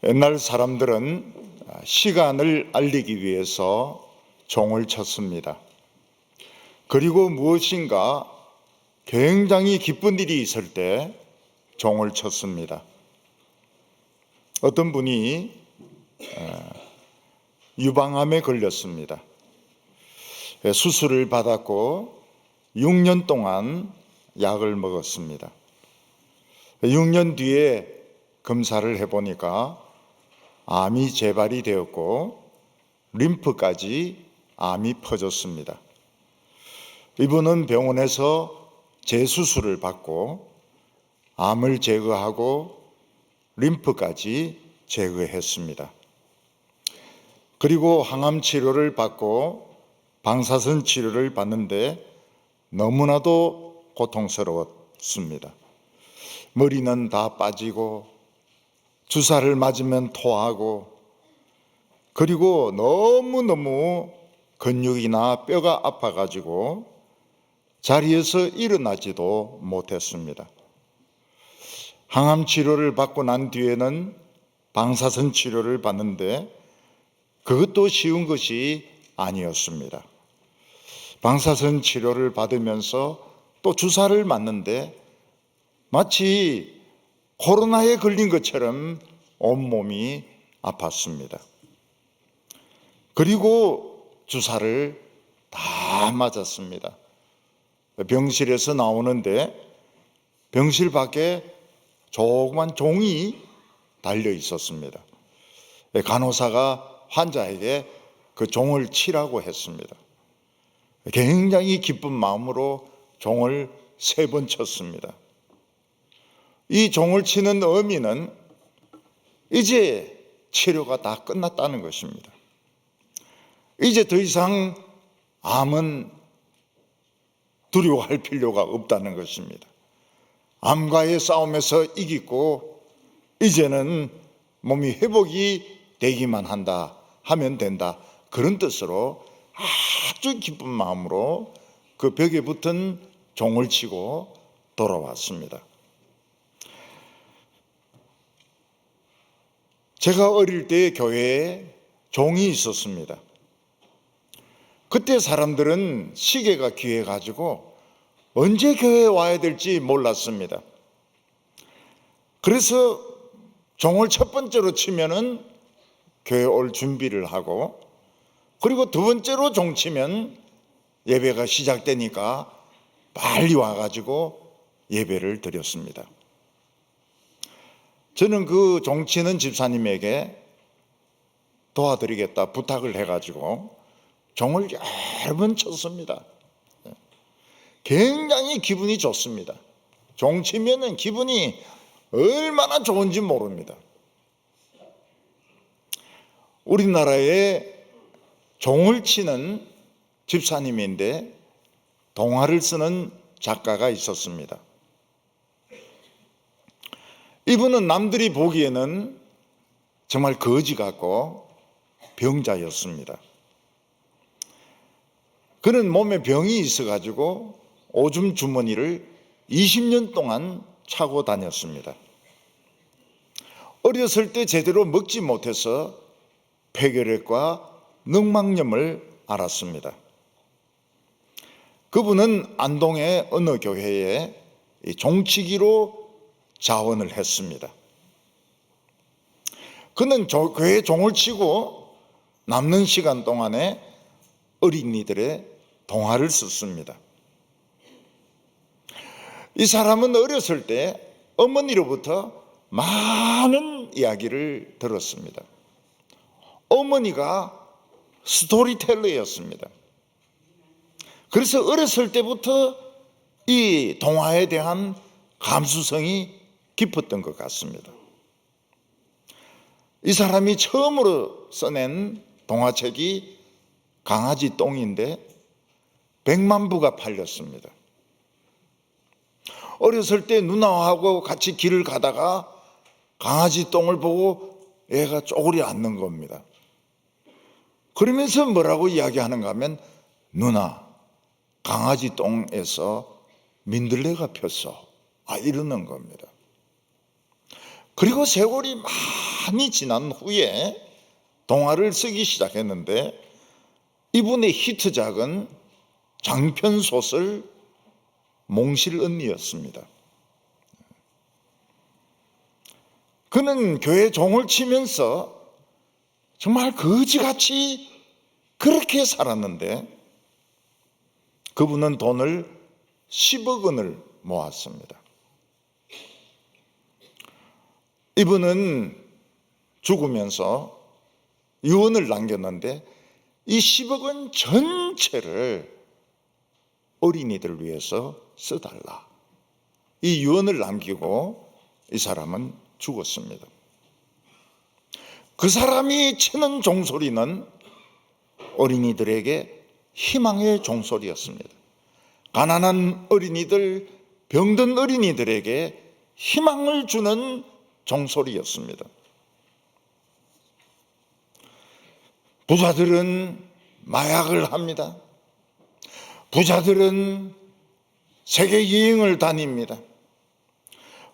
옛날 사람들은 시간을 알리기 위해서 종을 쳤습니다. 그리고 무엇인가 굉장히 기쁜 일이 있을 때 종을 쳤습니다. 어떤 분이 유방암에 걸렸습니다. 수술을 받았고 6년 동안 약을 먹었습니다. 6년 뒤에 검사를 해보니까 암이 재발이 되었고 림프까지 암이 퍼졌습니다. 이분은 병원에서 재수술을 받고 암을 제거하고 림프까지 제거했습니다. 그리고 항암 치료를 받고 방사선 치료를 받는데 너무나도 고통스러웠습니다. 머리는 다 빠지고 주사를 맞으면 토하고 그리고 너무너무 근육이나 뼈가 아파가지고 자리에서 일어나지도 못했습니다. 항암 치료를 받고 난 뒤에는 방사선 치료를 받는데 그것도 쉬운 것이 아니었습니다. 방사선 치료를 받으면서 또 주사를 맞는데 마치 코로나에 걸린 것처럼 온몸이 아팠습니다. 그리고 주사를 다 맞았습니다. 병실에서 나오는데 병실 밖에 조그만 종이 달려 있었습니다. 간호사가 환자에게 그 종을 치라고 했습니다. 굉장히 기쁜 마음으로 종을 3번 쳤습니다. 이 종을 치는 의미는 이제 치료가 다 끝났다는 것입니다. 이제 더 이상 암은 두려워할 필요가 없다는 것입니다. 암과의 싸움에서 이기고 이제는 몸이 회복이 되기만 한다 하면 된다, 그런 뜻으로 아주 기쁜 마음으로 그 벽에 붙은 종을 치고 돌아왔습니다. 제가 어릴 때 교회에 종이 있었습니다. 그때 사람들은 시계가 귀해가지고 언제 교회에 와야 될지 몰랐습니다. 그래서 종을 첫 번째로 치면은 교회 올 준비를 하고, 그리고 두 번째로 종 치면 예배가 시작되니까 빨리 와가지고 예배를 드렸습니다. 저는 그 종치는 집사님에게 도와드리겠다 부탁을 해가지고 종을 여러 번 쳤습니다. 굉장히 기분이 좋습니다. 종 치면은 기분이 얼마나 좋은지 모릅니다. 우리나라에 종을 치는 집사님인데 동화를 쓰는 작가가 있었습니다. 이분은 남들이 보기에는 정말 거지 같고 병자였습니다. 그는 몸에 병이 있어가지고 오줌 주머니를 20년 동안 차고 다녔습니다. 어렸을 때 제대로 먹지 못해서 폐결핵과 늑막염을 앓았습니다. 그분은 안동의 어느 교회에 종치기로 자원을 했습니다. 그는 교회에 종을 치고 남는 시간 동안에 어린이들의 동화를 썼습니다. 이 사람은 어렸을 때 어머니로부터 많은 이야기를 들었습니다. 어머니가 스토리텔러였습니다. 그래서 어렸을 때부터 이 동화에 대한 감수성이 깊었던 것 같습니다. 이 사람이 처음으로 써낸 동화책이 강아지 똥인데 100만 부가 팔렸습니다. 어렸을 때 누나하고 같이 길을 가다가 강아지 똥을 보고 애가 쪼그려 앉는 겁니다. 그러면서 뭐라고 이야기하는가 하면, 누나, 강아지 똥에서 민들레가 폈어, 이러는 겁니다. 그리고 세월이 많이 지난 후에 동화를 쓰기 시작했는데, 이분의 히트작은 장편소설 몽실언니였습니다. 그는 교회 종을 치면서 정말 거지같이 그렇게 살았는데, 그분은 돈을 10억 원을 모았습니다. 이분은 죽으면서 유언을 남겼는데, 이 10억 원 전체를 어린이들을 위해서 써달라, 이 유언을 남기고 이 사람은 죽었습니다. 그 사람이 치는 종소리는 어린이들에게 희망의 종소리였습니다. 가난한 어린이들, 병든 어린이들에게 희망을 주는 종소리였습니다. 부자들은 마약을 합니다. 부자들은 세계 여행을 다닙니다.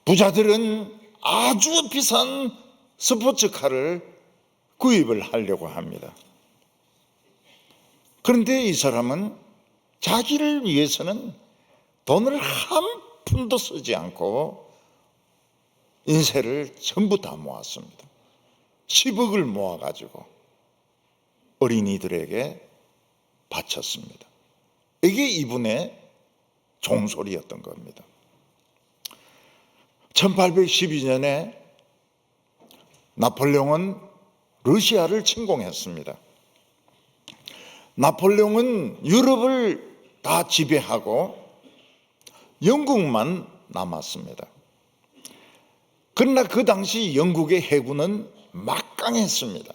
부자들은 아주 비싼 스포츠카를 구입을 하려고 합니다. 그런데 이 사람은 자기를 위해서는 돈을 한 푼도 쓰지 않고 인쇄를 전부 다 모았습니다. 10억을 모아가지고 어린이들에게 바쳤습니다. 이게 이분의 종소리였던 겁니다. 1812년에 나폴레옹은 러시아를 침공했습니다. 나폴레옹은 유럽을 다 지배하고 영국만 남았습니다. 그러나 그 당시 영국의 해군은 막강했습니다.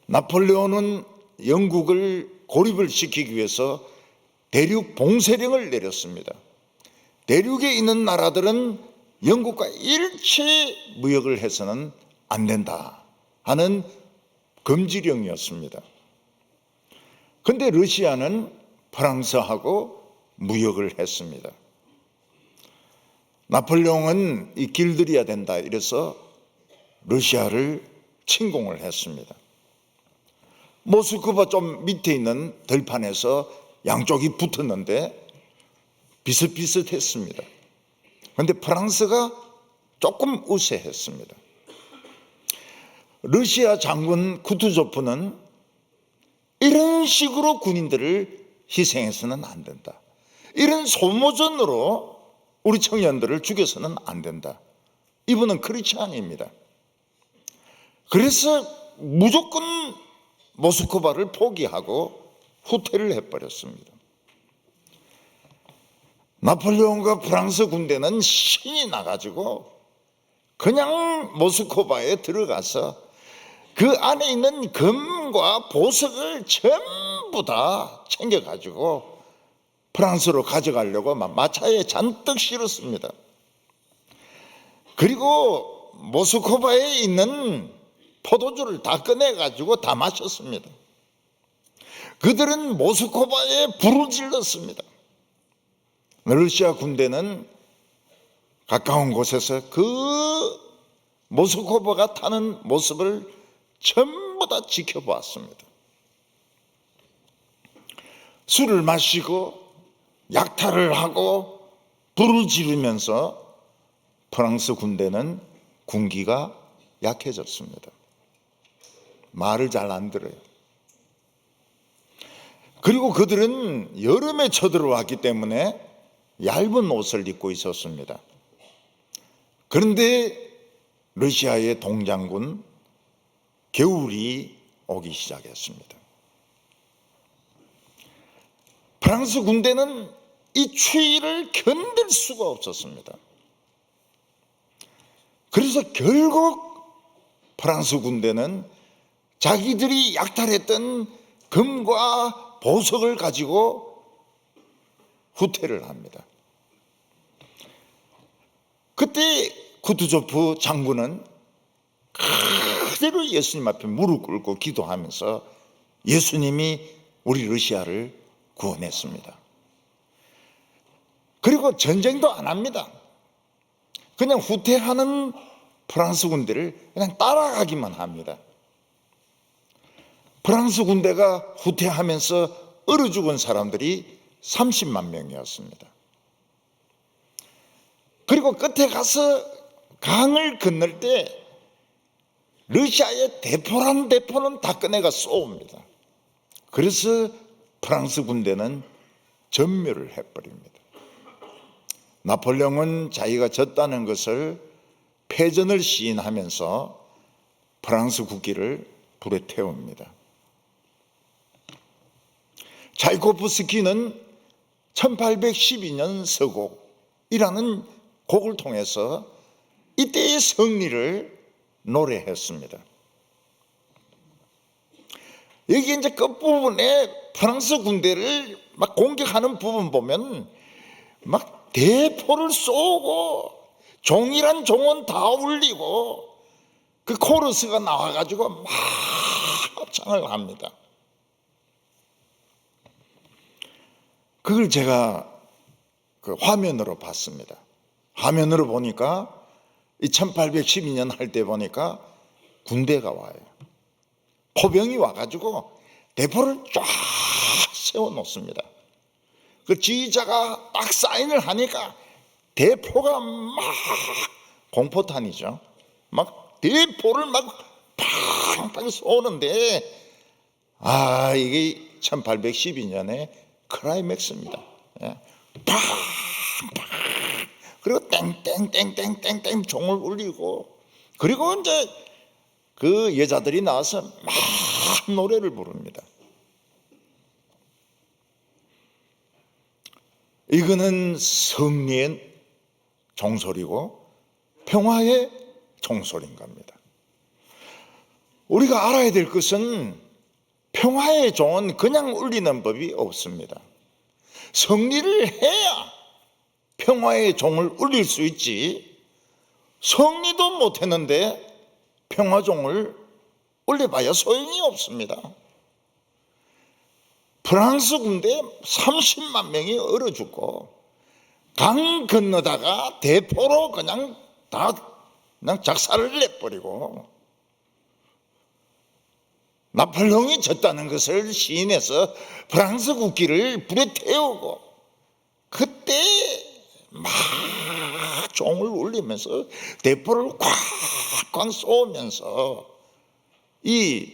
나폴레옹은 영국을 고립을 시키기 위해서 대륙 봉쇄령을 내렸습니다. 대륙에 있는 나라들은 영국과 일체 무역을 해서는 안 된다 하는 금지령이었습니다. 그런데 러시아는 프랑스하고 무역을 했습니다. 나폴레옹은 이 길들여야 된다 이래서 러시아를 침공을 했습니다. 모스크바 좀 밑에 있는 들판에서 양쪽이 붙었는데 비슷비슷했습니다. 그런데 프랑스가 조금 우세했습니다. 러시아 장군 쿠투조프는 이런 식으로 군인들을 희생해서는 안 된다, 이런 소모전으로 우리 청년들을 죽여서는 안 된다, 이분은 크리스찬입니다. 그래서 무조건 모스크바를 포기하고 후퇴를 해버렸습니다. 나폴레옹과 프랑스 군대는 신이 나가지고 그냥 모스크바에 들어가서 그 안에 있는 금과 보석을 전부 다 챙겨가지고 프랑스로 가져가려고 마차에 잔뜩 실었습니다. 그리고 모스크바에 있는 포도주를 다 꺼내가지고 다 마셨습니다. 그들은 모스크바에 불을 질렀습니다. 러시아 군대는 가까운 곳에서 그 모스크바가 타는 모습을 전부 다 지켜보았습니다. 술을 마시고 약탈을 하고 불을 지르면서 프랑스 군대는 군기가 약해졌습니다. 말을 잘 안 들어요. 그리고 그들은 여름에 쳐들어왔기 때문에 얇은 옷을 입고 있었습니다. 그런데 러시아의 동장군 겨울이 오기 시작했습니다. 프랑스 군대는 이 추위를 견딜 수가 없었습니다. 그래서 결국 프랑스 군대는 자기들이 약탈했던 금과 보석을 가지고 후퇴를 합니다. 그때 쿠투조프 장군은 그대로 예수님 앞에 무릎 꿇고 기도하면서 예수님이 우리 러시아를 구원했습니다. 그리고 전쟁도 안 합니다. 그냥 후퇴하는 프랑스 군대를 그냥 따라가기만 합니다. 프랑스 군대가 후퇴하면서 얼어 죽은 사람들이 30만 명이었습니다. 그리고 끝에 가서 강을 건널 때 러시아의 대포란 대포는 다 꺼내가 쏘옵니다. 그래서 프랑스 군대는 전멸을 해버립니다. 나폴레옹은 자기가 졌다는 것을 패전을 시인하면서 프랑스 국기를 불에 태웁니다. 차이코프스키는 1812년 서곡이라는 곡을 통해서 이때의 승리를 노래했습니다. 여기 이제 끝부분에 프랑스 군대를 막 공격하는 부분 보면 막 대포를 쏘고 종이란 종은 다 울리고 그 코러스가 나와가지고 막 합창을 합니다. 그걸 제가 그 화면으로 봤습니다. 화면으로 보니까 이 1812년 할 때 보니까 군대가 와요. 포병이 와가지고 대포를 쫙 세워놓습니다. 그 지휘자가 딱 사인을 하니까 대포가 막 공포탄이죠. 막 대포를 막 팡팡 쏘는데 이게 1812년에 클라이맥스입니다. 팡팡 그리고 땡땡땡땡땡땡 종을 울리고 그리고 이제 그 여자들이 나와서 막 노래를 부릅니다. 이거는 승리의 종소리고 평화의 종소리인 겁니다. 우리가 알아야 될 것은 평화의 종은 그냥 울리는 법이 없습니다. 승리를 해야 평화의 종을 울릴 수 있지, 승리도 못했는데 평화종을 울려봐야 소용이 없습니다. 프랑스 군대 30만 명이 얼어 죽고 강 건너다가 대포로 그냥 작살을 내버리고 나폴레옹이 졌다는 것을 시인해서 프랑스 국기를 불에 태우고 그때 막 종을 울리면서 대포를 꽉꽉 쏘면서 이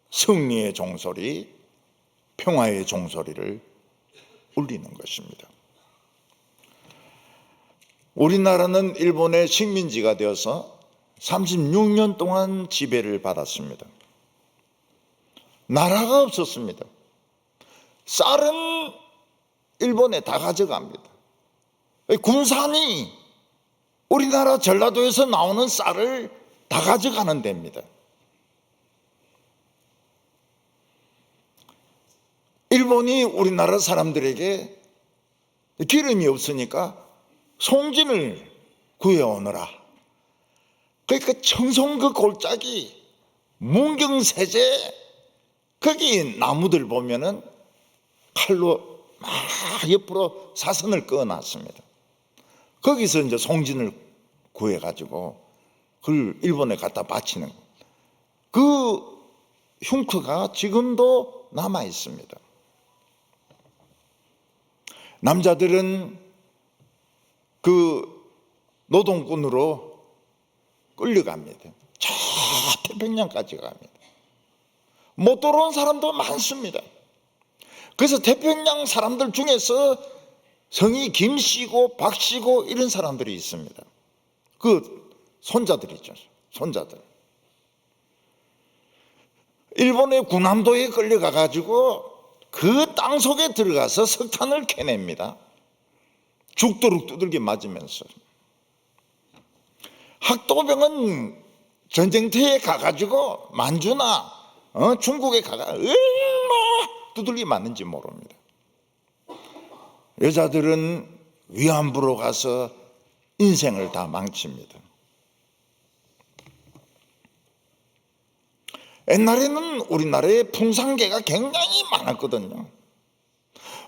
승리의 종소리, 평화의 종소리를 울리는 것입니다. 우리나라는 일본의 식민지가 되어서 36년 동안 지배를 받았습니다. 나라가 없었습니다. 쌀은 일본에 다 가져갑니다. 군산이 우리나라 전라도에서 나오는 쌀을 다 가져가는 데입니다. 일본이 우리나라 사람들에게 기름이 없으니까 송진을 구해오느라, 그러니까 청송 그 골짜기 문경세제 거기 나무들 보면은 칼로 막 옆으로 사선을 그어놨습니다. 거기서 이제 송진을 구해가지고 그걸 일본에 갖다 바치는 그 흉터가 지금도 남아 있습니다. 남자들은 그 노동꾼으로 끌려갑니다. 저 태평양까지 갑니다. 못 들어온 사람도 많습니다. 그래서 태평양 사람들 중에서 성이 김씨고 박씨고 이런 사람들이 있습니다. 그 손자들이죠. 손자들. 일본의 군함도에 끌려가 가지고 그 땅속에 들어가서 석탄을 캐냅니다. 죽도록 두들겨 맞으면서. 학도병은 전쟁터에 가가지고 만주나 중국에 가가 얼마나 두들겨 맞는지 모릅니다. 여자들은 위안부로 가서 인생을 다 망칩니다. 옛날에는 우리나라에 풍산개가 굉장히 많았거든요.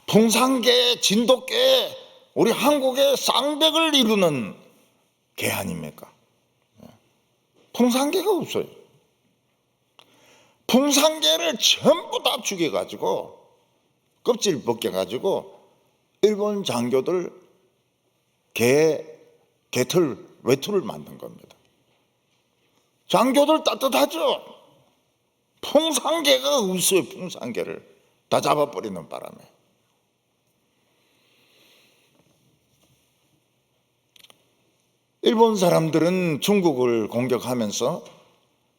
풍산개, 진돗개, 우리 한국의 쌍벽을 이루는 개 아닙니까? 풍산개가 없어요. 풍산개를 전부 다 죽여가지고 껍질 벗겨가지고 일본 장교들 개털 외투를 만든 겁니다. 장교들 따뜻하죠. 풍산개가 없어요. 풍산개를 다 잡아버리는 바람에. 일본 사람들은 중국을 공격하면서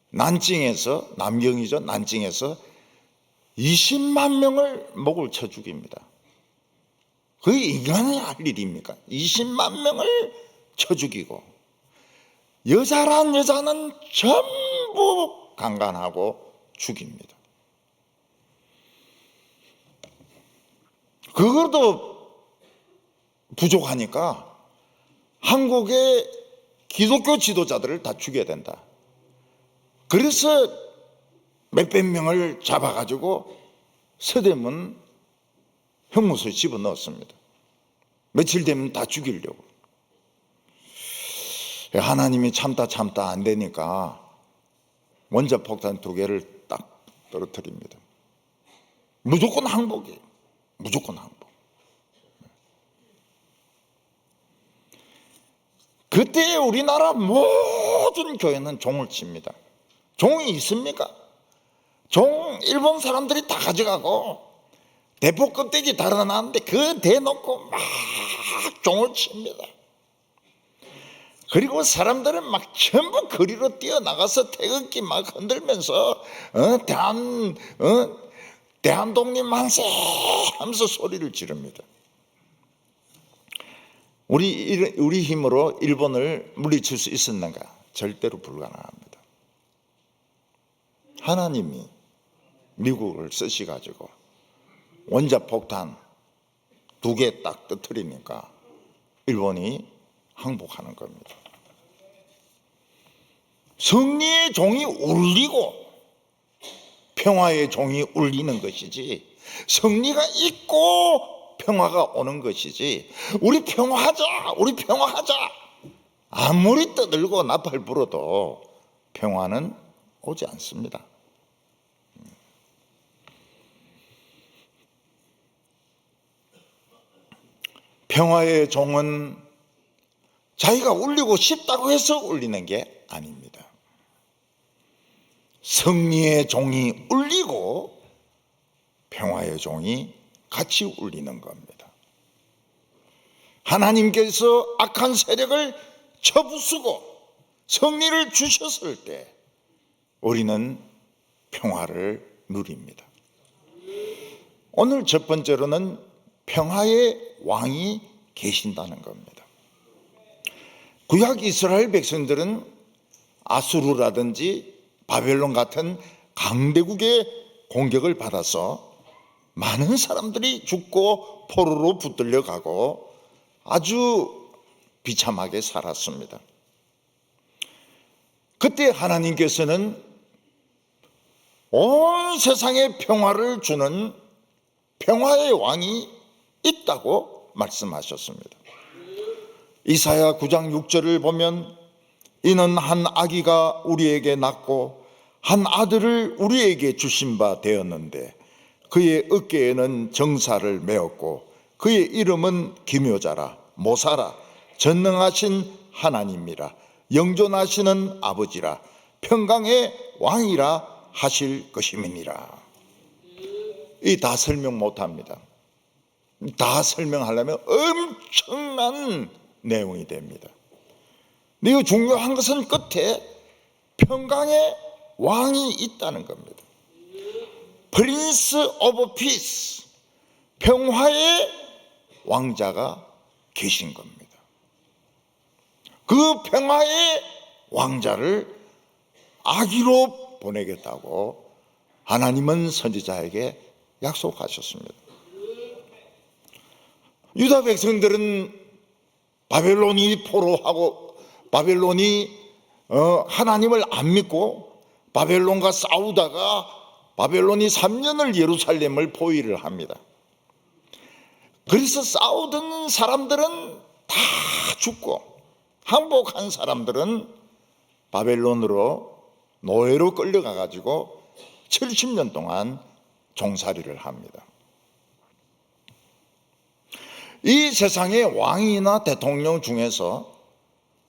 난징에서, 남경이죠, 난징에서 20만 명을 목을 쳐 죽입니다. 그게 인간이 할 일입니까? 20만 명을 쳐 죽이고 여자란 여자는 전부 강간하고 죽입니다. 그것도 부족하니까 한국의 기독교 지도자들을 다 죽여야 된다. 그래서 몇백 명을 잡아가지고 서대문 형무소에 집어넣었습니다. 며칠 되면 다 죽이려고. 하나님이 참다 안 되니까 원자폭탄 2개를 딱 떨어뜨립니다. 무조건 항복이에요. 무조건 항복. 그때 우리나라 모든 교회는 종을 칩니다. 종이 있습니까? 종 일본 사람들이 다 가져가고 대포 껍데기 달아놨는데 그 대놓고 막 종을 칩니다. 그리고 사람들은 막 전부 거리로 뛰어나가서 태극기 막 흔들면서 대한독립 만세 하면서 소리를 지릅니다. 우리 힘으로 일본을 물리칠 수 있었는가? 절대로 불가능합니다. 하나님이 미국을 쓰시가지고 원자폭탄 2개 딱 터뜨리니까 일본이 항복하는 겁니다. 승리의 종이 울리고 평화의 종이 울리는 것이지, 승리가 있고 평화가 오는 것이지, 우리 평화하자 아무리 떠들고 나팔 불어도 평화는 오지 않습니다. 평화의 종은 자기가 울리고 싶다고 해서 울리는 게 아닙니다. 승리의 종이 울리고 평화의 종이 같이 울리는 겁니다. 하나님께서 악한 세력을 쳐부수고 승리를 주셨을 때 우리는 평화를 누립니다. 오늘 첫 번째로는 평화의 왕이 계신다는 겁니다. 구약 이스라엘 백성들은 아수르라든지 바벨론 같은 강대국의 공격을 받아서 많은 사람들이 죽고 포로로 붙들려 가고 아주 비참하게 살았습니다. 그때 하나님께서는 온 세상에 평화를 주는 평화의 왕이 있다고 말씀하셨습니다. 이사야 9장 6절을 보면 이는 한 아기가 우리에게 낳고 한 아들을 우리에게 주신 바 되었는데 그의 어깨에는 정사를 메었고 그의 이름은 기묘자라 모사라 전능하신 하나님이라 영존하시는 아버지라 평강의 왕이라 하실 것임이니라. 이 다 설명 못합니다. 다 설명하려면 엄청난 내용이 됩니다. 근데 중요한 것은 끝에 평강의 왕이 있다는 겁니다. 프린스 오브 피스, 평화의 왕자가 계신 겁니다. 그 평화의 왕자를 아기로 보내겠다고 하나님은 선지자에게 약속하셨습니다. 유다 백성들은 바벨론이 포로하고 바벨론이 하나님을 안 믿고 바벨론과 싸우다가 바벨론이 3년을 예루살렘을 포위를 합니다. 그래서 싸우던 사람들은 다 죽고 항복한 사람들은 바벨론으로 노예로 끌려가 가지고 70년 동안 종살이를 합니다. 이 세상의 왕이나 대통령 중에서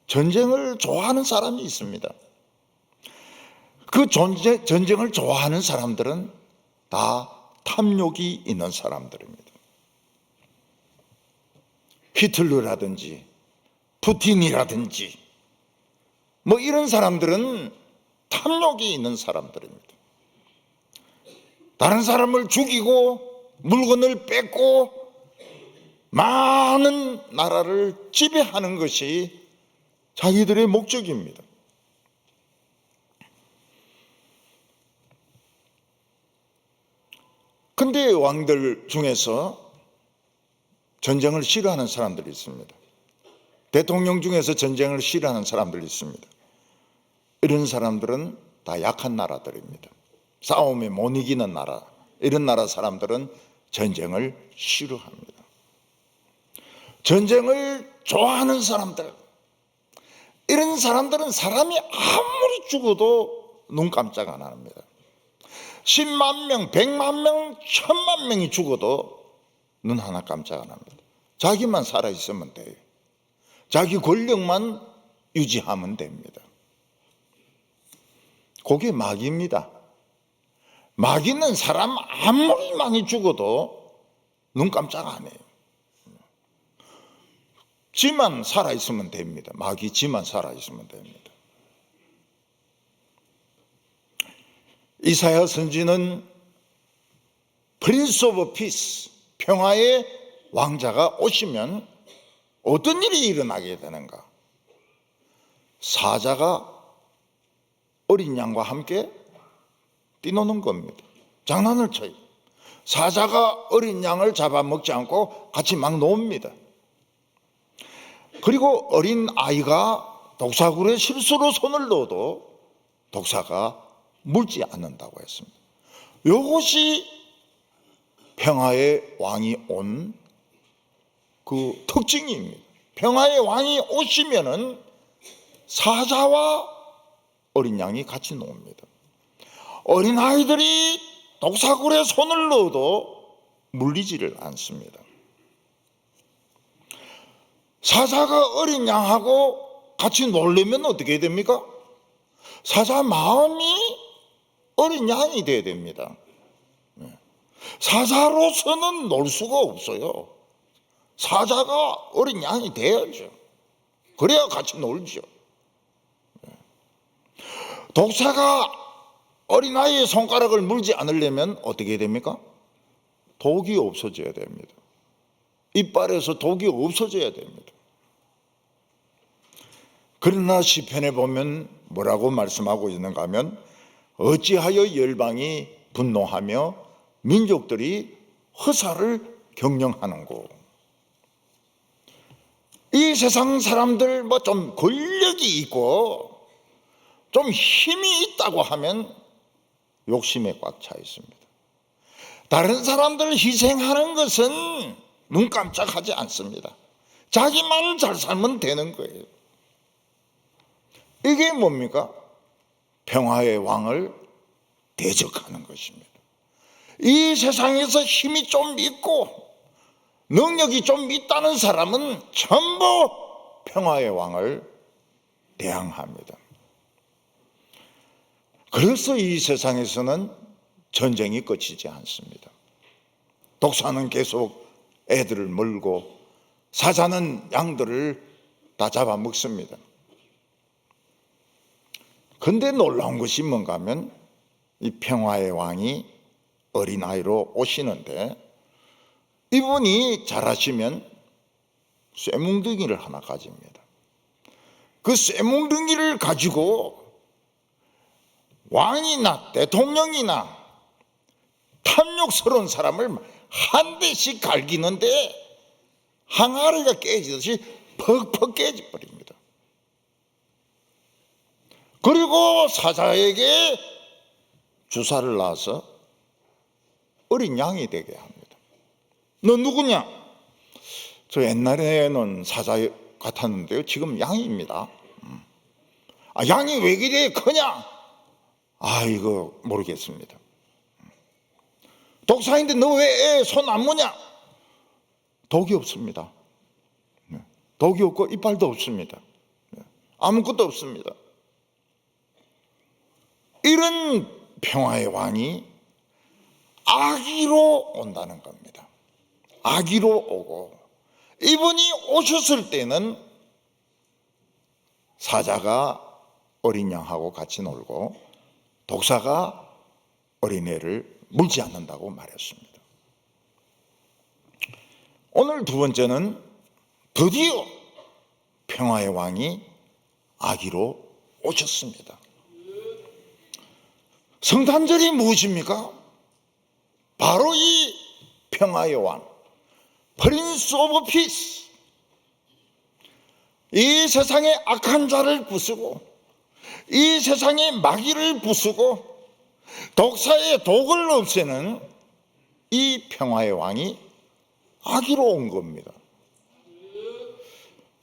전쟁을 좋아하는 사람이 있습니다. 그 전쟁을 좋아하는 사람들은 다 탐욕이 있는 사람들입니다. 히틀러라든지 푸틴이라든지 뭐 이런 사람들은 탐욕이 있는 사람들입니다. 다른 사람을 죽이고 물건을 뺏고 많은 나라를 지배하는 것이 자기들의 목적입니다. 근데 왕들 중에서 전쟁을 싫어하는 사람들이 있습니다. 대통령 중에서 전쟁을 싫어하는 사람들이 있습니다. 이런 사람들은 다 약한 나라들입니다. 싸움에 못 이기는 나라, 이런 나라 사람들은 전쟁을 싫어합니다. 전쟁을 좋아하는 사람들, 이런 사람들은 사람이 아무리 죽어도 눈 깜짝 안 합니다. 10만 명, 100만 명, 1000만 명이 죽어도 눈 하나 깜짝 안 합니다. 자기만 살아있으면 돼요. 자기 권력만 유지하면 됩니다. 그게 마귀입니다. 마귀는 사람 아무리 많이 죽어도 눈 깜짝 안 해요. 지만 살아있으면 됩니다. 마귀 지만 살아있으면 됩니다. 이사야 선지는 프린스 오브 피스, 평화의 왕자가 오시면 어떤 일이 일어나게 되는가? 사자가 어린 양과 함께 뛰노는 겁니다. 장난을 쳐요. 사자가 어린 양을 잡아먹지 않고 같이 막 놉니다. 그리고 어린 아이가 독사굴에 실수로 손을 넣어도 독사가 물지 않는다고 했습니다. 이것이 평화의 왕이 온 그 특징입니다. 평화의 왕이 오시면은 사자와 어린 양이 같이 놉니다. 어린 아이들이 독사굴에 손을 넣어도 물리지를 않습니다. 사자가 어린 양하고 같이 놀려면 어떻게 됩니까? 사자 마음이 어린 양이 돼야 됩니다. 사자로서는 놀 수가 없어요. 사자가 어린 양이 돼야죠. 그래야 같이 놀죠. 독사가 어린아이의 손가락을 물지 않으려면 어떻게 됩니까? 독이 없어져야 됩니다. 이빨에서 독이 없어져야 됩니다. 그러나 시편에 보면 뭐라고 말씀하고 있는가 하면 어찌하여 열방이 분노하며 민족들이 허사를 경영하는고. 이 세상 사람들 뭐 좀 권력이 있고 좀 힘이 있다고 하면 욕심에 꽉 차 있습니다. 다른 사람들 희생하는 것은 눈 깜짝하지 않습니다. 자기만 잘 살면 되는 거예요. 이게 뭡니까? 평화의 왕을 대적하는 것입니다. 이 세상에서 힘이 좀 있고 능력이 좀 있다는 사람은 전부 평화의 왕을 대항합니다. 그래서 이 세상에서는 전쟁이 끝이지 않습니다. 독사는 계속 애들을 물고 사자는 양들을 다 잡아먹습니다. 그런데 놀라운 것이 뭔가 하면 이 평화의 왕이 어린아이로 오시는데 이분이 잘하시면 쇠뭉둥이를 하나 가집니다. 그 쇠뭉둥이를 가지고 왕이나 대통령이나 탐욕스러운 사람을 한 대씩 갈기는데 항아리가 깨지듯이 퍽퍽 깨져버립니다. 그리고 사자에게 주사를 놔서 어린 양이 되게 합니다. 너 누구냐? 저 옛날에는 사자 같았는데요. 지금 양입니다. 양이 왜 이래 크냐? 이거 모르겠습니다. 독사인데 너 왜 손 안 무냐? 독이 없습니다. 독이 없고 이빨도 없습니다. 아무것도 없습니다. 이런 평화의 왕이 아기로 온다는 겁니다. 아기로 오고, 이분이 오셨을 때는 사자가 어린 양하고 같이 놀고 독사가 어린애를 물지 않는다고 말했습니다. 오늘 두 번째는 드디어 평화의 왕이 아기로 오셨습니다. 성탄절이 무엇입니까? 바로 이 평화의 왕, 프린스 오브 피스, 이 세상의 악한 자를 부수고 이 세상의 마귀를 부수고 독사의 독을 없애는 이 평화의 왕이 아기로 온 겁니다.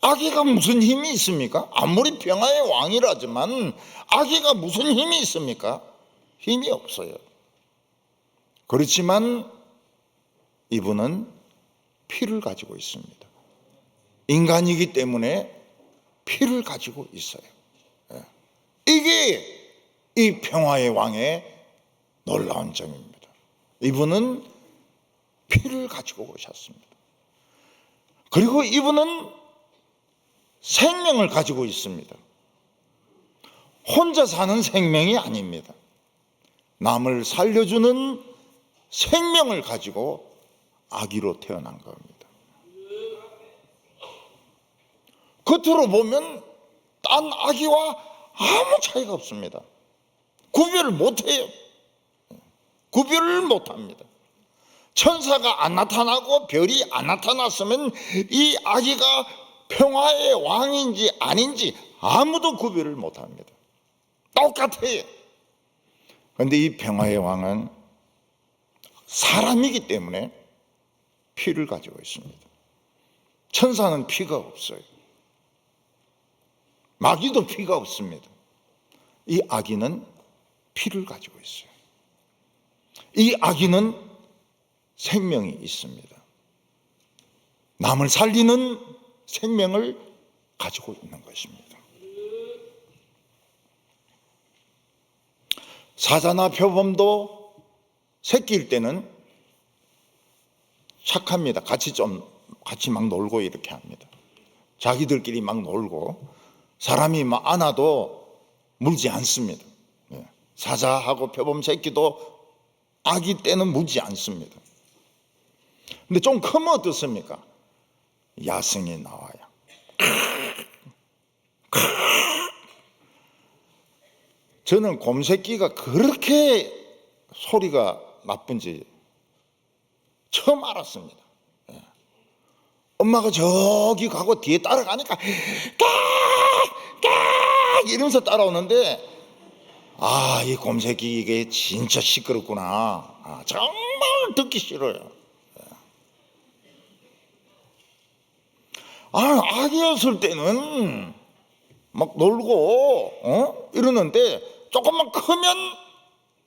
아기가 무슨 힘이 있습니까? 아무리 평화의 왕이라지만 아기가 무슨 힘이 있습니까? 힘이 없어요. 그렇지만 이분은 피를 가지고 있습니다. 인간이기 때문에 피를 가지고 있어요. 이게 이 평화의 왕의 놀라운 점입니다. 이분은 피를 가지고 오셨습니다. 그리고 이분은 생명을 가지고 있습니다. 혼자 사는 생명이 아닙니다. 남을 살려주는 생명을 가지고 아기로 태어난 겁니다. 겉으로 보면 딴 아기와 아무 차이가 없습니다. 구별을 못해요. 구별을 못합니다. 천사가 안 나타나고 별이 안 나타났으면 이 아기가 평화의 왕인지 아닌지 아무도 구별을 못합니다. 똑같아요. 그런데 이 평화의 왕은 사람이기 때문에 피를 가지고 있습니다. 천사는 피가 없어요. 마귀도 피가 없습니다. 이 아기는 피를 가지고 있어요. 이 아기는 생명이 있습니다. 남을 살리는 생명을 가지고 있는 것입니다. 사자나 표범도 새끼일 때는 착합니다. 같이 막 놀고 이렇게 합니다. 자기들끼리 막 놀고 사람이 막 안아도 물지 않습니다. 사자하고 표범 새끼도 아기 때는 물지 않습니다. 근데 좀 크면 어떻습니까? 야성이 나와요. 저는 곰새끼가 그렇게 소리가 나쁜지 처음 알았습니다. 엄마가 저기 가고 뒤에 따라가니까 깍! 깍! 이러면서 따라오는데 이 곰새끼 이게 진짜 시끄럽구나. 정말 듣기 싫어요. 아기였을 때는 막 놀고 이러는데 조금만 크면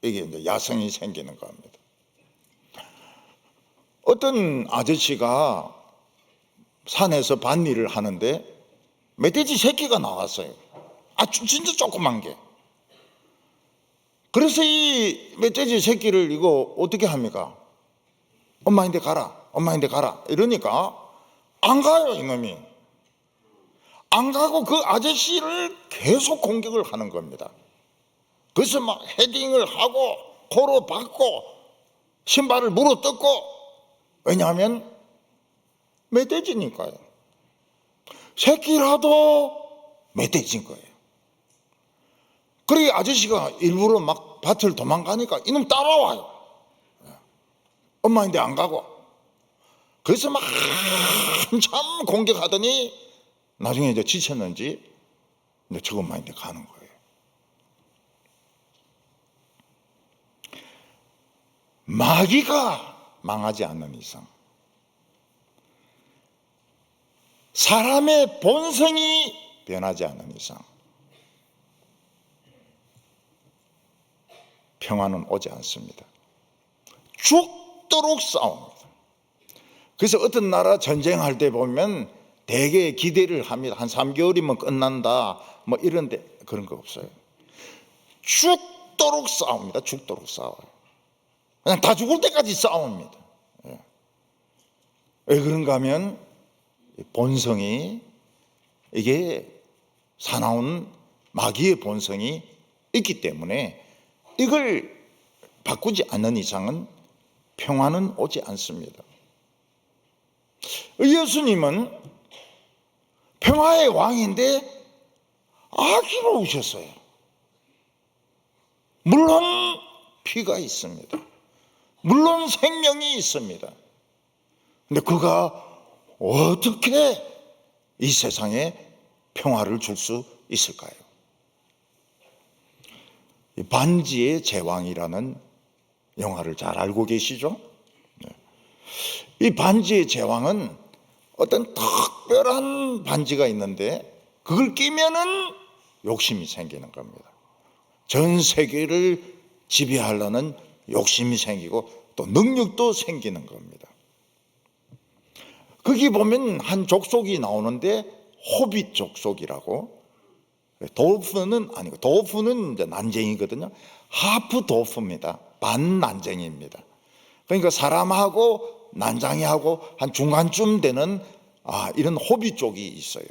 이게 이제 야성이 생기는 겁니다. 어떤 아저씨가 산에서 밭일을 하는데 멧돼지 새끼가 나왔어요. 진짜 조그만 게. 그래서 이 멧돼지 새끼를 이거 어떻게 합니까? 엄마인데 가라, 엄마인데 가라 이러니까 안 가요. 이놈이 안 가고 그 아저씨를 계속 공격을 하는 겁니다. 그래서 막 헤딩을 하고 코로 박고 신발을 물어뜯고. 왜냐하면 멧돼지니까요. 새끼라도 멧돼지인 거예요. 그러게 아저씨가 일부러 막 밭을 도망가니까 이놈 따라와요. 엄마인데 안 가고. 그래서 막 한참 공격하더니 나중에 이제 지쳤는지 이제 저 엄마인데 가는 거예요. 마귀가 망하지 않는 이상, 사람의 본성이 변하지 않는 이상 평화는 오지 않습니다. 죽도록 싸웁니다. 그래서 어떤 나라 전쟁할 때 보면 대개 기대를 합니다. 한 3개월이면 끝난다 뭐 이런데 그런 거 없어요. 죽도록 싸웁니다. 죽도록 싸워요. 그냥 다 죽을 때까지 싸웁니다. 왜 그런가 하면 본성이, 이게 사나운 마귀의 본성이 있기 때문에 이걸 바꾸지 않는 이상은 평화는 오지 않습니다. 예수님은 평화의 왕인데 아기로 오셨어요. 물론 피가 있습니다. 물론 생명이 있습니다. 근데 그가 어떻게 이 세상에 평화를 줄 수 있을까요? 반지의 제왕이라는 영화를 잘 알고 계시죠? 이 반지의 제왕은 어떤 특별한 반지가 있는데 그걸 끼면은 욕심이 생기는 겁니다. 전 세계를 지배하려는 욕심이 생기고 또 능력도 생기는 겁니다. 거기 보면 한 족속이 나오는데 호빗 족속이라고, 도프는 아니고, 도프는 이제 난쟁이거든요. 하프 도프입니다. 반 난쟁이입니다. 그러니까 사람하고 난장이하고 한 중간쯤 되는 이런 호빗 쪽이 있어요.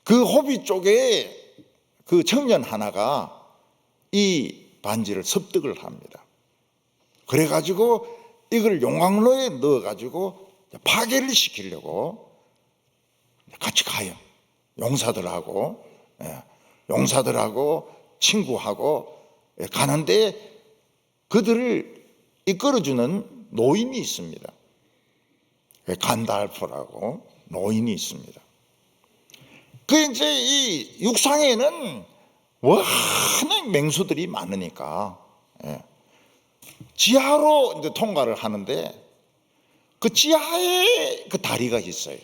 그 호빗 쪽에 그 청년 하나가 이 반지를 습득을 합니다. 그래가지고 이걸 용광로에 넣어가지고 파괴를 시키려고 같이 가요. 용사들하고 친구하고 가는데 그들을 이끌어주는 노인이 있습니다. 간달프라고 노인이 있습니다. 그 이제 이 육상에는 워낙 맹수들이 많으니까 지하로 이제 통과를 하는데 그 지하에 그 다리가 있어요.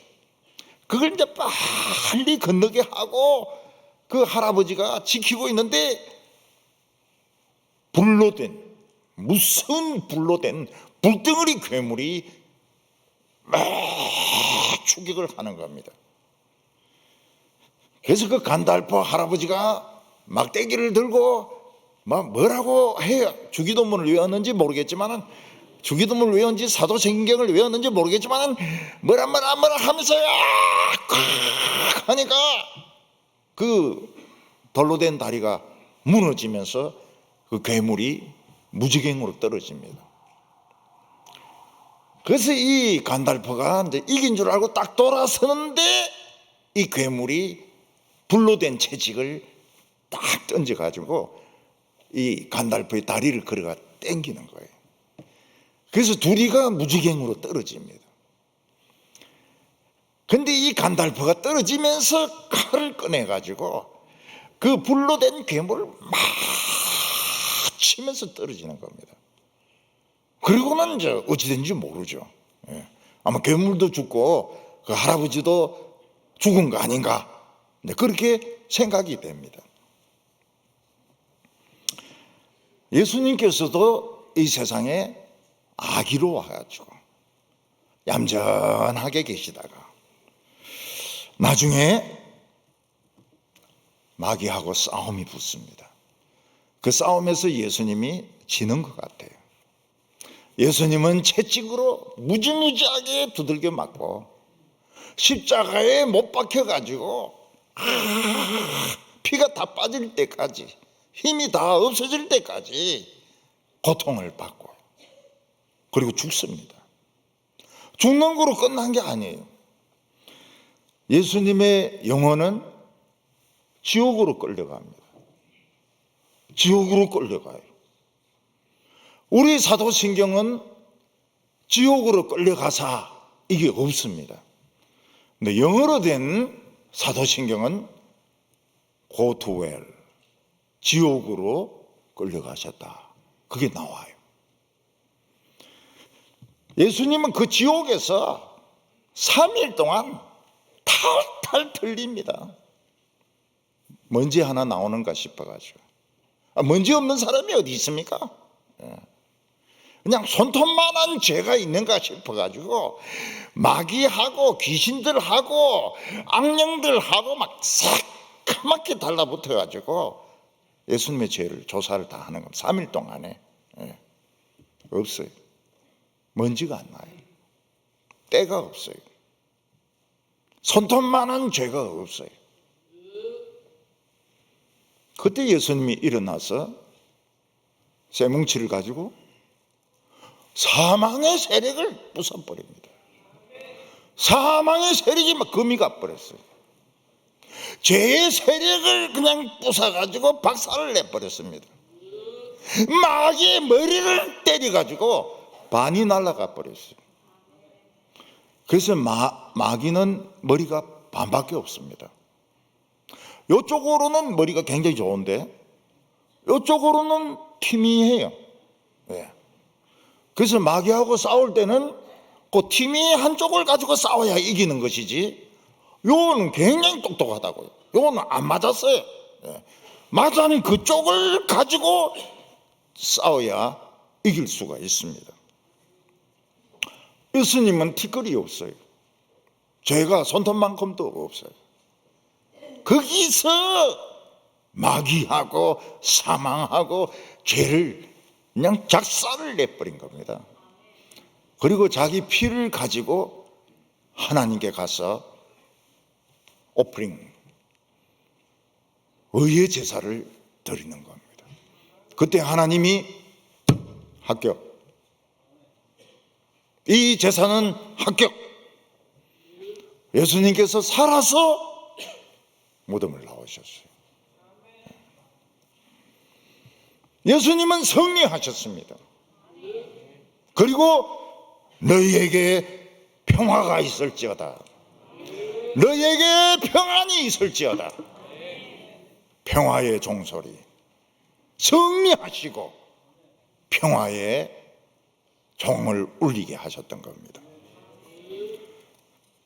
그걸 이제 빨리 건너게 하고 그 할아버지가 지키고 있는데 무슨 불로 된 불덩어리 괴물이 막 추격을 하는 겁니다. 그래서 그 간달프 할아버지가 막대기를 들고 막 뭐라고 해요. 주기도문을 외웠는지 모르겠지만은, 주기도문을 외웠는지 사도신경을 외웠는지 모르겠지만은 뭐라 하면서 하니까 그 돌로 된 다리가 무너지면서 그 괴물이 무지갱으로 떨어집니다. 그래서 이 간달프가 이제 이긴 줄 알고 딱 돌아서는데 이 괴물이 불로 된 채찍을 딱 던져가지고 이 간달프의 다리를 걸어가 땡기는 거예요. 그래서 둘이가 무지갱으로 떨어집니다. 근데 이 간달프가 떨어지면서 칼을 꺼내가지고 그 불로 된 괴물을 막 치면서 떨어지는 겁니다. 그리고는 이제 어찌된지 모르죠. 아마 괴물도 죽고 그 할아버지도 죽은 거 아닌가, 그렇게 생각이 됩니다. 예수님께서도 이 세상에 아기로 와가지고 얌전하게 계시다가 나중에 마귀하고 싸움이 붙습니다. 그 싸움에서 예수님이 지는 것 같아요. 예수님은 채찍으로 무지무지하게 두들겨 맞고 십자가에 못 박혀가지고 피가 다 빠질 때까지, 힘이 다 없어질 때까지 고통을 받고 그리고 죽습니다. 죽는 거로 끝난 게 아니에요. 예수님의 영혼은 지옥으로 끌려갑니다. 지옥으로 끌려가요. 우리 사도신경은 지옥으로 끌려가사 이게 없습니다. 근데 영어로 된 사도신경은 go to hell, 지옥으로 끌려가셨다, 그게 나와요. 예수님은 그 지옥에서 3일 동안 탈탈 털립니다. 먼지 하나 나오는가 싶어가지고. 먼지 없는 사람이 어디 있습니까? 그냥 손톱만한 죄가 있는가 싶어가지고 마귀하고 귀신들하고 악령들하고 막 새까맣게 달라붙어가지고 예수님의 죄를 조사를 다 하는 겁니다. 3일 동안에. 없어요. 먼지가 안 나요. 때가 없어요. 손톱만한 죄가 없어요. 그때 예수님이 일어나서 쇠뭉치를 가지고 사망의 세력을 부숴버립니다. 사망의 세력이 막 금이 가버렸어요. 죄의 세력을 그냥 부숴가지고 박살을 내버렸습니다. 마귀의 머리를 때려가지고 반이 날아가 버렸어요. 그래서 마귀는 머리가 반밖에 없습니다. 이쪽으로는 머리가 굉장히 좋은데 이쪽으로는 희미해요. 왜? 그래서 마귀하고 싸울 때는 그 팀이 한쪽을 가지고 싸워야 이기는 것이지, 요거는 굉장히 똑똑하다고요. 요거는 안 맞았어요. 맞아는 그쪽을 가지고 싸워야 이길 수가 있습니다. 예수님은 티끌이 없어요. 죄가 손톱만큼도 없어요. 거기서 마귀하고 사망하고 죄를 그냥 작살을 내버린 겁니다. 그리고 자기 피를 가지고 하나님께 가서 오프링, 의의 제사를 드리는 겁니다. 그때 하나님이 합격, 이 제사는 합격. 예수님께서 살아서 무덤을 나오셨어요. 예수님은 승리하셨습니다. 그리고 너희에게 평화가 있을지어다, 너희에게 평안이 있을지어다. 평화의 종소리, 승리하시고 평화의 종을 울리게 하셨던 겁니다.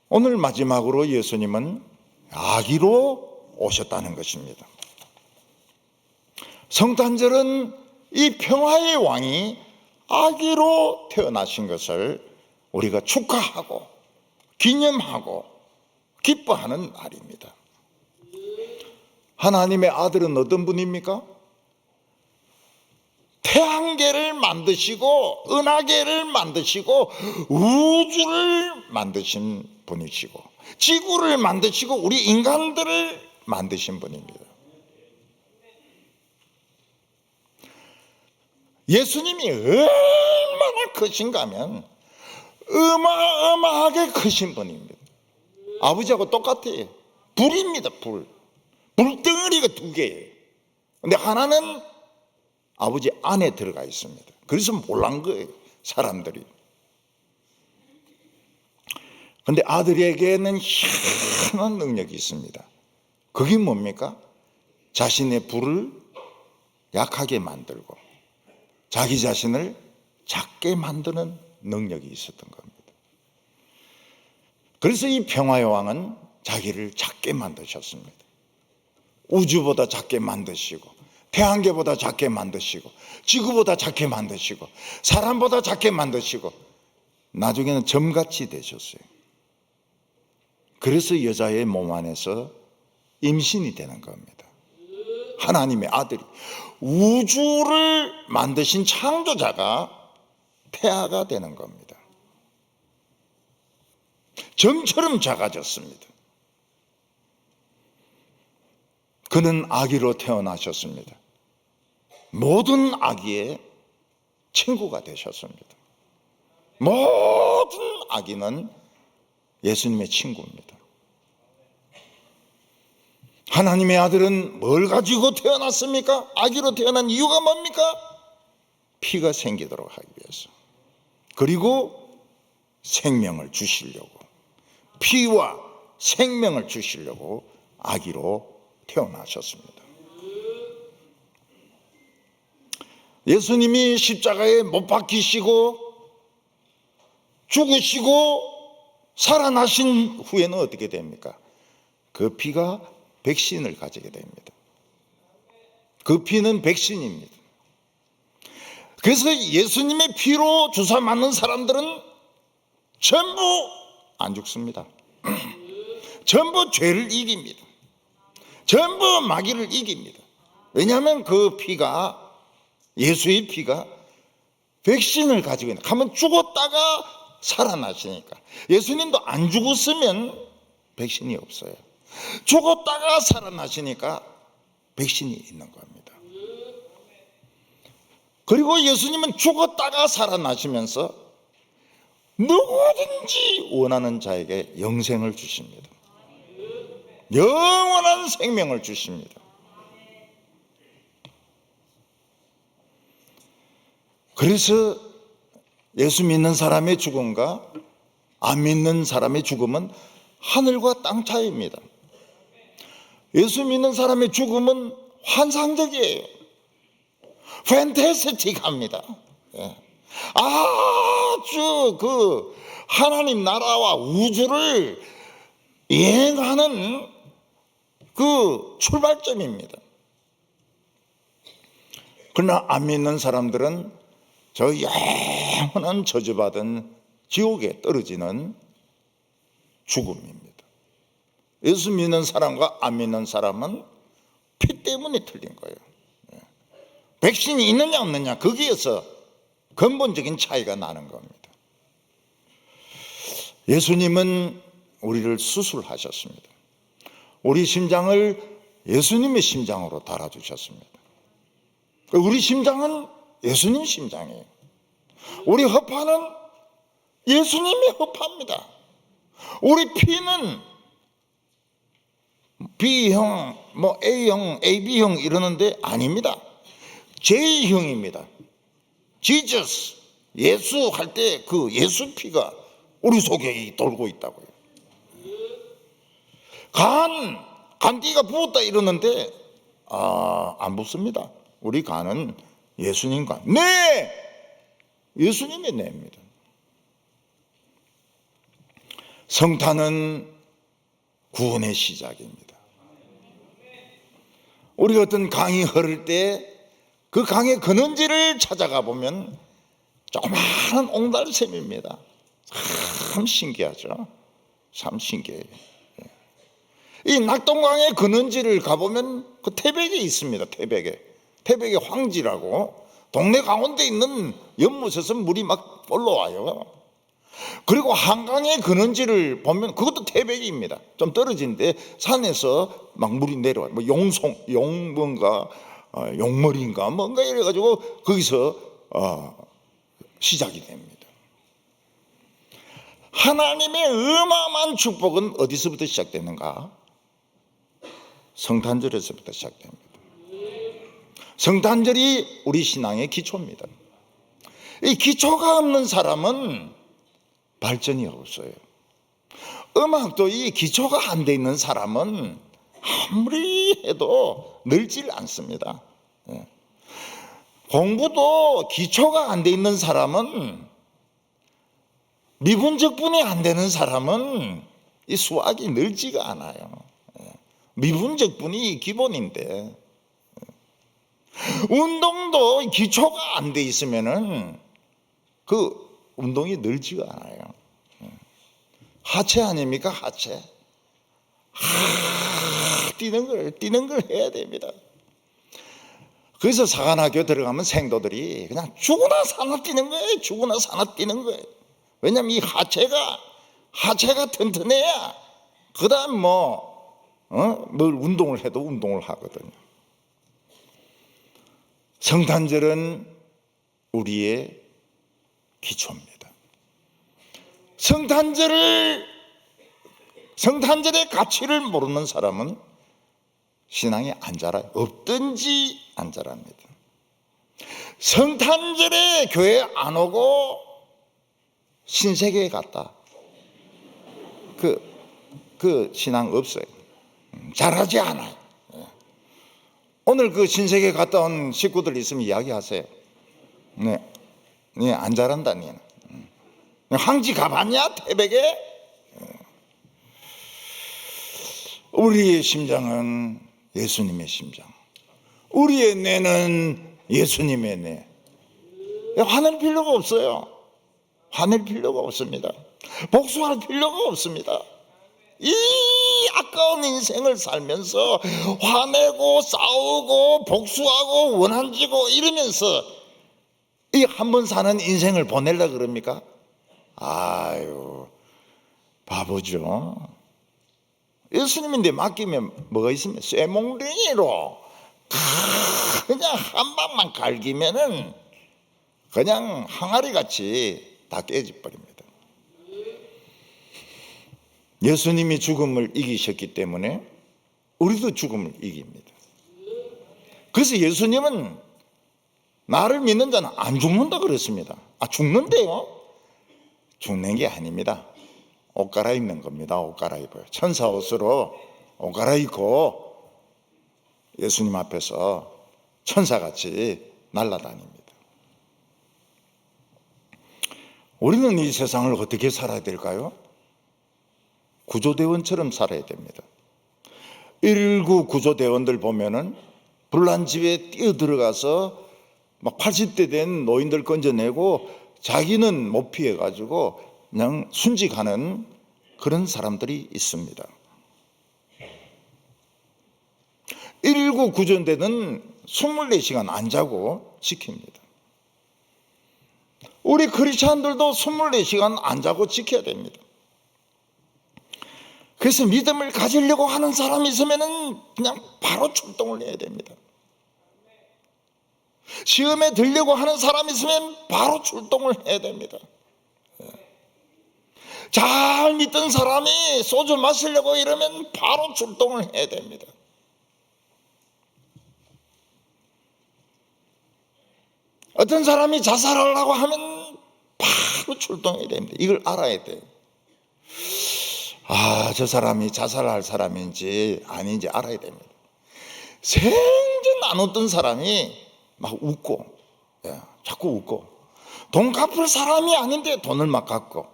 오늘 마지막으로 예수님은 아기로 오셨다는 것입니다. 성탄절은 이 평화의 왕이 아기로 태어나신 것을 우리가 축하하고 기념하고 기뻐하는 날입니다. 하나님의 아들은 어떤 분입니까? 태양계를 만드시고 은하계를 만드시고 우주를 만드신 분이시고 지구를 만드시고 우리 인간들을 만드신 분입니다. 예수님이 얼마나 크신가 하면 어마어마하게 크신 분입니다. 아버지하고 똑같아요. 불입니다. 불덩어리가 2개예요. 근데 하나는 아버지 안에 들어가 있습니다. 그래서 몰란 거예요, 사람들이. 근데 아들에게는 희한한 능력이 있습니다. 그게 뭡니까? 자신의 불을 약하게 만들고 자기 자신을 작게 만드는 능력이 있었던 겁니다. 그래서 이 평화의 왕은 자기를 작게 만드셨습니다. 우주보다 작게 만드시고 태양계보다 작게 만드시고 지구보다 작게 만드시고 사람보다 작게 만드시고 나중에는 점같이 되셨어요. 그래서 여자의 몸 안에서 임신이 되는 겁니다. 하나님의 아들이, 우주를 만드신 창조자가 태아가 되는 겁니다. 점처럼 작아졌습니다. 그는 아기로 태어나셨습니다. 모든 아기의 친구가 되셨습니다. 모든 아기는 예수님의 친구입니다. 하나님의 아들은 뭘 가지고 태어났습니까? 아기로 태어난 이유가 뭡니까? 피가 생기도록 하기 위해서, 그리고 생명을 주시려고, 피와 생명을 주시려고 아기로 태어나셨습니다. 예수님이 십자가에 못 박히시고 죽으시고 살아나신 후에는 어떻게 됩니까? 그 피가 백신을 가지게 됩니다. 그 피는 백신입니다. 그래서 예수님의 피로 주사 맞는 사람들은 전부 안 죽습니다. 전부 죄를 이깁니다. 전부 마귀를 이깁니다. 왜냐하면 그 피가, 예수의 피가 백신을 가지고 있는, 가면 죽었다가 살아나시니까. 예수님도 안 죽었으면 백신이 없어요. 죽었다가 살아나시니까 백신이 있는 겁니다. 그리고 예수님은 죽었다가 살아나시면서 누구든지 원하는 자에게 영생을 주십니다. 영원한 생명을 주십니다. 그래서 예수 믿는 사람의 죽음과 안 믿는 사람의 죽음은 하늘과 땅 차이입니다. 예수 믿는 사람의 죽음은 환상적이에요. 판타스틱합니다. 아주 그 하나님 나라와 우주를 여행하는 그 출발점입니다. 그러나 안 믿는 사람들은 저 영원한 저주받은 지옥에 떨어지는 죽음입니다. 예수 믿는 사람과 안 믿는 사람은 피 때문에 틀린 거예요. 백신이 있느냐 없느냐, 거기에서 근본적인 차이가 나는 겁니다. 예수님은 우리를 수술하셨습니다. 우리 심장을 예수님의 심장으로 달아주셨습니다. 우리 심장은 예수님 심장이에요. 우리 허파는 예수님의 허파입니다. 우리 피는 B형, 뭐 A형, AB형 이러는데 아닙니다. J형입니다. 지저스, 예수 할 때 그 예수 피가 우리 속에 돌고 있다고요. 간띠가 부었다 이러는데 안 붓습니다. 우리 간은 예수님 간, 네, 예수님의 뇌입니다. 성탄은 구원의 시작입니다. 우리 어떤 강이 흐를 때 그 강의 근원지를 찾아가 보면 조그마한 옹달샘입니다. 참 신기하죠. 참 신기해요. 이 낙동강의 근원지를 가보면 그 태백에 있습니다. 태백의 황지라고, 동네 가운데 있는 연못에서 물이 막 올라와요. 그리고 한강의 근원지를 보면 그것도 태백입니다. 좀 떨어진데 산에서 막 물이 내려와요. 뭐 용머리인가 뭔가 이래가지고 거기서 시작이 됩니다. 하나님의 어마어마한 축복은 어디서부터 시작되는가? 성탄절에서부터 시작됩니다. 성탄절이 우리 신앙의 기초입니다. 이 기초가 없는 사람은 발전이 없어요. 음악도 이 기초가 안 돼 있는 사람은 아무리 해도 늘질 않습니다. 공부도 기초가 안 돼 있는 사람은, 미분적분이 안 되는 사람은 이 수학이 늘지가 않아요. 미분적분이 기본인데, 운동도 기초가 안 돼 있으면은 그 운동이 늘지가 않아요. 하체 아닙니까? 하체. 뛰는 걸 해야 됩니다. 그래서 사관학교 들어가면 생도들이 그냥 죽으나 사나 뛰는 거예요. 죽으나 사나 뛰는 거예요. 왜냐하면 이 하체가 튼튼해야 그 다음 뭘 운동을 해도 운동을 하거든요. 성탄절은 우리의 기초입니다. 성탄절의 가치를 모르는 사람은 신앙이 안 자라요. 없든지 안 자랍니다. 성탄절에 교회 안 오고 신세계에 갔다, 그 신앙 없어요. 잘하지 않아요. 오늘 그 신세계 갔다 온 식구들 있으면 이야기하세요. 네, 안 잘한다. 니는 황지 가봤냐? 태백에? 우리의 심장은 예수님의 심장. 우리의 뇌는 예수님의 뇌. 화낼 필요가 없어요. 화낼 필요가 없습니다. 복수할 필요가 없습니다. 이 아까운 인생을 살면서 화내고 싸우고 복수하고 원한지고 이러면서 이 한 번 사는 인생을 보내려고 그럽니까? 아유, 바보죠. 예수님인데 맡기면 뭐가 있습니까? 쇠몽둥이로 그냥 한 방만 갈기면은 그냥 항아리같이 다 깨져버립니다. 예수님이 죽음을 이기셨기 때문에 우리도 죽음을 이깁니다. 그래서 예수님은 나를 믿는 자는 안 죽는다 그랬습니다. 죽는데요? 죽는 게 아닙니다. 옷 갈아입는 겁니다. 옷 갈아입어요. 천사 옷으로 옷 갈아입고 예수님 앞에서 천사같이 날아다닙니다. 우리는 이 세상을 어떻게 살아야 될까요? 구조대원처럼 살아야 됩니다. 119 구조대원들 보면은 불난 집에 뛰어들어가서 막 80대 된 노인들 건져내고 자기는 못 피해가지고 그냥 순직하는 그런 사람들이 있습니다. 119 구조대는 24시간 안 자고 지킵니다. 우리 크리스찬들도 24시간 안 자고 지켜야 됩니다. 그래서 믿음을 가지려고 하는 사람이 있으면 그냥 바로 출동을 해야 됩니다. 시험에 들려고 하는 사람이 있으면 바로 출동을 해야 됩니다. 잘 믿던 사람이 소주 마시려고 이러면 바로 출동을 해야 됩니다. 어떤 사람이 자살하려고 하면 바로 출동해야 됩니다. 이걸 알아야 돼요. 저 사람이 자살할 사람인지 아닌지 알아야 됩니다. 생전 안 웃던 사람이 막 웃고, 자꾸 웃고, 돈 갚을 사람이 아닌데 돈을 막 갚고,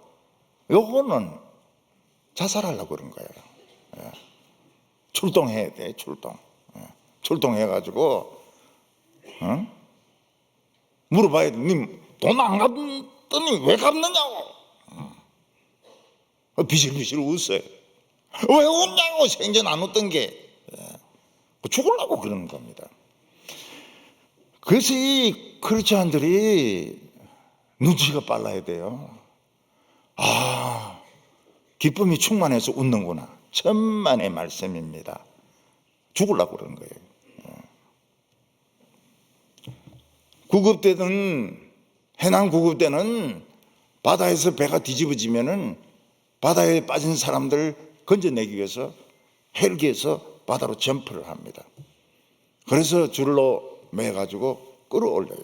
요거는 자살하려고 그런 거예요. 출동해야 돼, 출동. 출동해가지고, 물어봐야 돼. 님 돈 안 갚더니 왜 갚느냐고. 비실비실 웃어요. 왜 웃냐고. 생전 안 웃던 게 죽으려고 그러는 겁니다. 그래서 이 크리스찬들이 눈치가 빨라야 돼요. 기쁨이 충만해서 웃는구나. 천만의 말씀입니다. 죽으려고 그러는 거예요. 구급대는, 해난 구급대는 바다에서 배가 뒤집어지면은 바다에 빠진 사람들 건져내기 위해서 헬기에서 바다로 점프를 합니다. 그래서 줄로 매가지고 끌어올려요.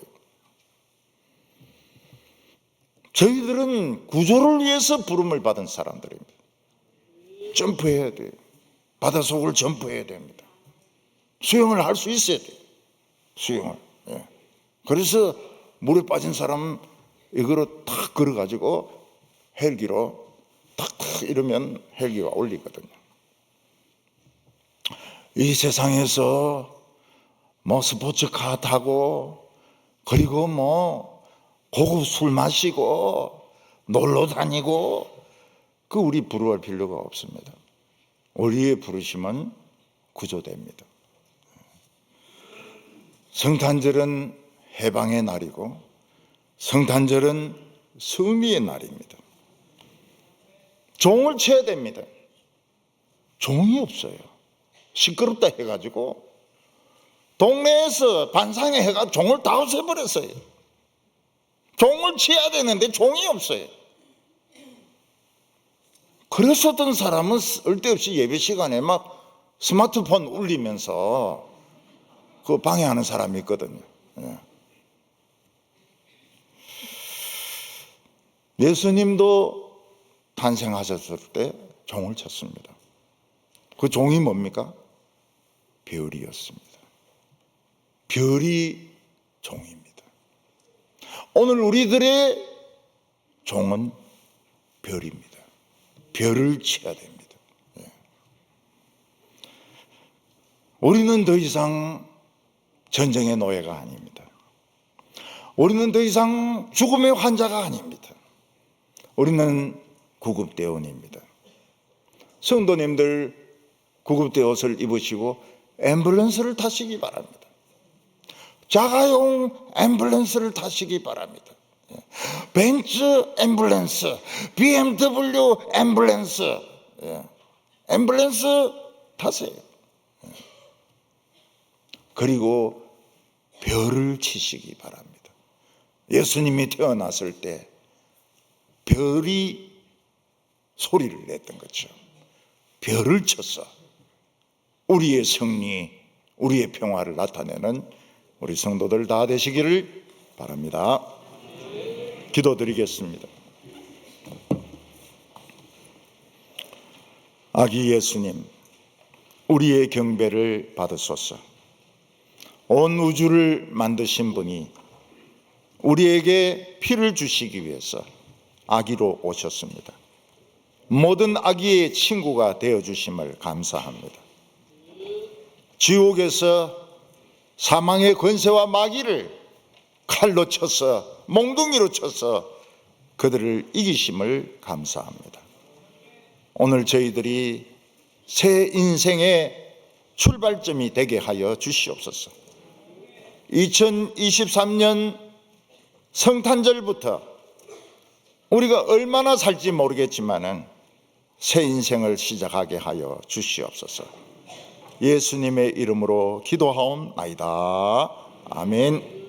저희들은 구조를 위해서 부름을 받은 사람들입니다. 점프해야 돼요. 바닷속을 점프해야 됩니다. 수영을 할 수 있어야 돼요. 수영을. 그래서 물에 빠진 사람 이거로 탁 걸어가지고 헬기로 탁탁 이러면 헬기가 올리거든요. 이 세상에서 뭐 스포츠카 타고 그리고 뭐 고급 술 마시고 놀러 다니고 우리 부러워할 필요가 없습니다. 우리의 부르심은 구조대입니다. 성탄절은 해방의 날이고 성탄절은 승리의 날입니다. 종을 쳐야 됩니다. 종이 없어요. 시끄럽다 해가지고 동네에서 반상회 해가 종을 다 없애버렸어요. 종을 쳐야 되는데 종이 없어요. 그래서 어떤 사람은 쓸데없이 예배 시간에 막 스마트폰 울리면서 방해하는 사람이 있거든요. 예수님도 탄생하셨을 때 종을 쳤습니다. 그 종이 뭡니까? 별이었습니다. 별이 종입니다. 오늘 우리들의 종은 별입니다. 별을 쳐야 됩니다. 우리는 더 이상 전쟁의 노예가 아닙니다. 우리는 더 이상 죽음의 환자가 아닙니다. 우리는 구급대원입니다. 성도님들 구급대 옷을 입으시고 앰뷸런스를 타시기 바랍니다. 자가용 앰뷸런스를 타시기 바랍니다. 벤츠 앰뷸런스, BMW 앰뷸런스, 앰뷸런스 타세요. 그리고 별을 치시기 바랍니다. 예수님이 태어났을 때 별이 소리를 냈던 거죠. 별을 쳐서 우리의 승리, 우리의 평화를 나타내는 우리 성도들 다 되시기를 바랍니다. 기도드리겠습니다. 아기 예수님, 우리의 경배를 받으소서. 온 우주를 만드신 분이 우리에게 피를 주시기 위해서 아기로 오셨습니다. 모든 아기의 친구가 되어주심을 감사합니다. 지옥에서 사망의 권세와 마귀를 칼로 쳐서 몽둥이로 쳐서 그들을 이기심을 감사합니다. 오늘 저희들이 새 인생의 출발점이 되게 하여 주시옵소서. 2023년 성탄절부터 우리가 얼마나 살지 모르겠지만은 새 인생을 시작하게 하여 주시옵소서. 예수님의 이름으로 기도하옵나이다. 아멘.